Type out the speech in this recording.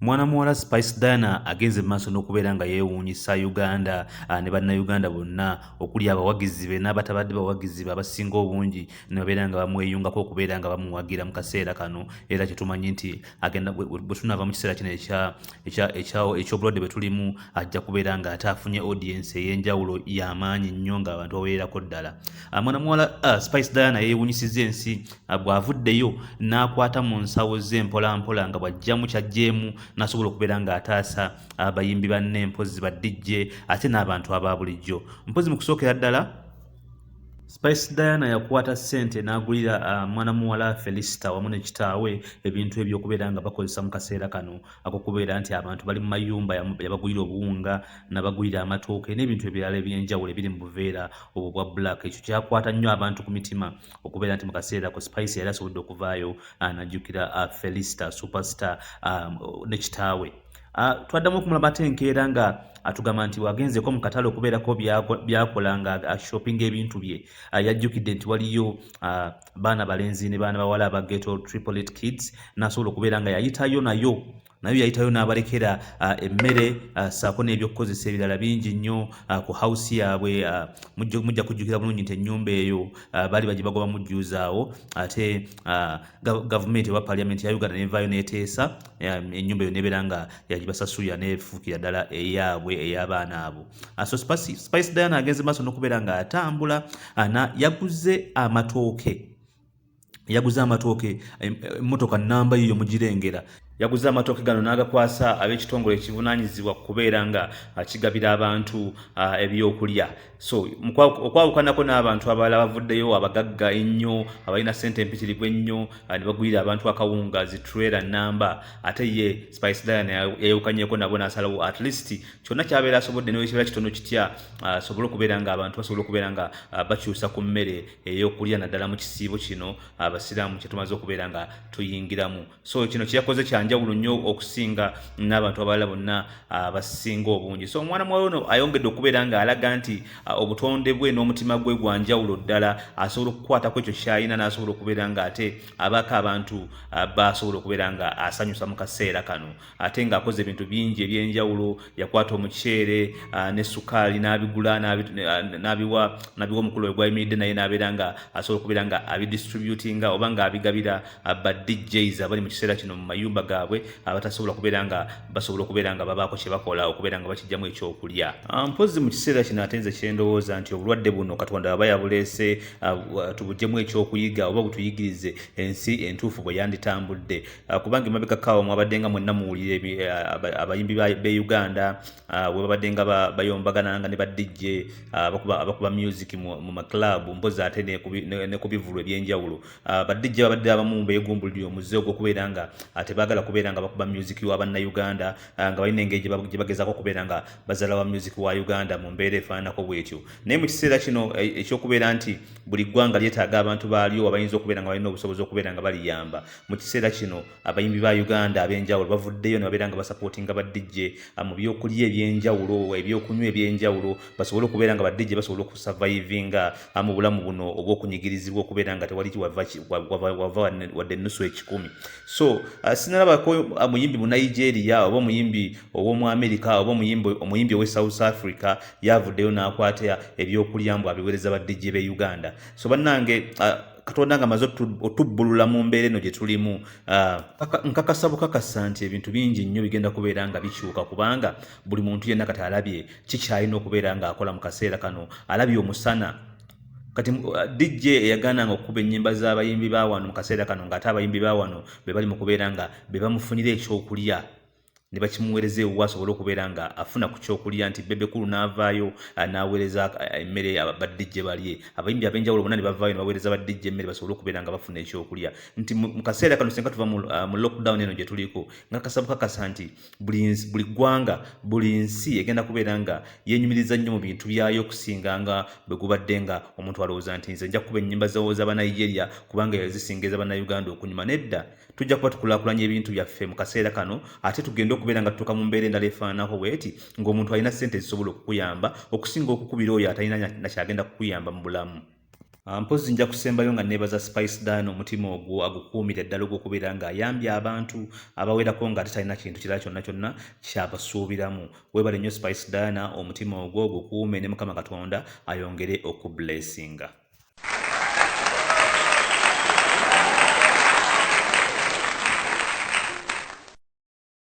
Mwana muwala Spice Diana agenze mu maaso n'okubeera nga yeewuunyisa Uganda ne bannayuganda bonna okuli abawagizi be n'abatabadde bawagizi be abasinga obungi ne babeera nga bamweyungako okubeera nga bamuwagira mu kaseera kano, era kyetumanyi nti agenda bwe tunaava mu kiseera kino eky'obulwadde bwe tulimu ajja kubeera nga ate afunye audience ey'enjawulo y'amaanyi nnyo ng'abantu baweererako ddala. Mwana muwala Spice Diana yeewuunyisizza ensi bw'avuddeyo n'akwata mu nsawo ze mpolampola nga bw'ajjamu kyajjeemu n'asobola okubeera ng'ataasa abayimbi banne mpozi ba DJ ate n'abantu aba bulijjo. Mpozi mu kusookera ddala Spice Diana yakwata ssente n'agulira mwana muwala Felicita wamu ne kitaawe ebintu ebyokubeera nga bakozesa mu kaseera kano ak'okubeera nti abantu bali mu mayumba yabagulira obuwunga n'abagulira amatooke n'ebintu ebirala eby'enjawulo ebiri mu buveera obwo bwa black. Ekyo kyakwata nnyo abantu ku mitima okubeera nti mu kaseera ako Spice yali asobodde okuvaayo n'ajjukira Felicita superstar ne kitaawe. Twaddamu okumulaba ate enkeera nga atugamba nti wagenzeeko mu katale okubeerako byakola nga ashoppinga ebintu bye. Yajjukidde nti waliyo baana balenzi ne baana bawala aba ghetto Tripolit kids n'asobola okubeera nga yayitayo nayo yayitayo n'abalekera emmere ssaako n'ebyokukozesa ebirala bingi nnyo ku house yaabwe. Mujja kujjukira bulungi nti ennyumba eyo baali bagye bagoba mujjuuzaawo ate gavumenti oba parliament ya Uganda nevaayo n'eteesa ennyumba eyo nebeera nga yagibasasulira n'efuukira ddala eyaabwe ey'abaana abo. So Spice Diana agenze maaso n'okubeera nga atambula yaguze amatooke emmotoka nnamba yiyo mugirengera. Yaguze amatooke gano n'agakwasa ab'ekitongole ekivunaanyizibwa kubeera nga kigabira abantu ebyokulya. So okwawukanako n'abantu abalala bavuddeyo abagagga ennyo abalina ssente empitirivu ennyo ne bagulira abantu akawunga zitrera nnamba, ate ye Spice Diana yayawukanyeeko nabo n'asalawo at least kyonna kyabeera asobodde n'ekibeera kitono kitya asobole okubeera nga abantu basobole okubeera nga bakyusa ku mmere ey'okulya naddala mu kisiibo kino abasiraamu kye tumaze okubeera nga tuyingiramu. So kino kyeyakoze kyanjawulo nnyo okusinga n'abantu abalala bonna abasinga obungi. So omwana muwala ono ayongedde okubeera nga alaga nti obutonde bwe n'omutima gwe gwa njawulo ddala, asobola okukwatako ekyo ky'alina n'asobola okubeera nga ate abaako abantu basobola okubeera nga asanyusa mu kaseera kano, ate ng'akoze ebintu bingi eby'enjawulo. Yakwata omuceere ne sukaali n'abigula n'abiwa omukulu we gwayimiridde naye n'abeera nga asobola okubeera nga abidistributinga oba nga abigabira ba DJs abali mu kiseera kino mu mayumba gaabwe abatasobola kubeera nga basobola okubeera nga babaako kye bakola okubeera nga bakijjamu ekyokulya. Mpozi mu kiseera kino ate nze kyendowooza nti obulwadde buno Katonda aba yabuleese tubugyemu ekyokuyiga oba butuyigirize ensi entuufu bwe yanditambudde, kubanga emabegakaawo mwabadde nga mwenna muwulire abayimbi be Uganda bwe babadde nga bayombagananga ne ba DJ abakuba music mu maklabu mpozi ate ne ku bivulu ebyenjawulo. Ba DJ babadde abamu beegumbulira omuze ogw'okubeera nga ate baagala kubeera nga bakuba music wa bannayuganda nga balina engeri gye bagezaako okubeera nga bazaala wa music wa Uganda mu mbeera efaananako bw'etyo. Naye mu kiseera kino ekyokubeera nti buli ggwanga lyetaaga abantu baalyo abayinza okubeera nga balina obusobozi okubeera nga baliyamba, mu kiseera kino abayimbi ba Uganda ab'enjawulo bavuddeyo ne babeera nga basapootinga ba DJ mu byokulya ebyenjawulo, ebyokunywa ebyenjawulo, basobole okubeera nga ba DJ basobole okusurvivinga mu bulamu buno obw'okunyigirizibwa okubeera nga tewali wava wadde ennusu ekikumi. So sinalabako omuyimbi mu Nigeria oba omuyimbi ow'omu America oba omuyimbi ow'e South Africa yavuddeyo n'akwata ebyokulya mbu abiweereza ba DJ b'e Uganda. So bannange Katonda nga amaze otubbulula mu mbeera eno gye tulimu, nkakasa bukakasa nti ebintu bingi nnyo bigenda kubeera nga bikyuka, kubanga buli muntu yenna kati alabye kikyalina okubeera ng'akola mu kaseera kano, alabye omusana. Kati DJ eyagaananga okukuba ennyimba z'abayimbi ba wano mu kaseera kano ng'ate abayimbi ba wano be bali mu kubeera nga be bamufunira ekyokulya ne bakimuweereza ewuwe asobole okubeera nga afuna ku kyokulya, nti Bebekulu n'avaayo n'aweereza emmere ba DJ balye. Abayimbi ab'enjawulo bonna ne bavaayo ne baweereza ba DJ emmere basobole okubeera nga bafuna ekyokulya. Nti mu kaseera kano singa tuva mu lockdown eno gye tuliko, nkakasa bukakasa nti buli ggwanga, buli nsi egenda kubeera nga yeenyumiriza nnyo mu bintu byayo okusinga nga bwe gubadde nga omuntu alowooza nti nze nja kukuba ennyimba z'Abanigeria kubanga yazisinga ez'Abannayuganda okunyuma. Nedda, tujja kuba tukulaakulanya ebintu byaffe mu kaseera kano, ate tugenda okubeera nga tutuuka mu mbeera endala efaananako bw'eti ng'omuntu alina ssente ezisobola okukuyamba okusinga okukubira oyo atalina nakyagenda kukuyamba mu bulamu. Mpozi nja kusembayo nga neebaza Spice Dan omutima ogwo agukuumira ddala ogw'okubeera ng'ayambye abantu abawerako ng'ate talina kintu kirala kyonna kyonna kyabasuubiramu. Weebale nnyo Spice Dan omutima ogwo gukuume ne Mukama Katonda ayongere okublessinga.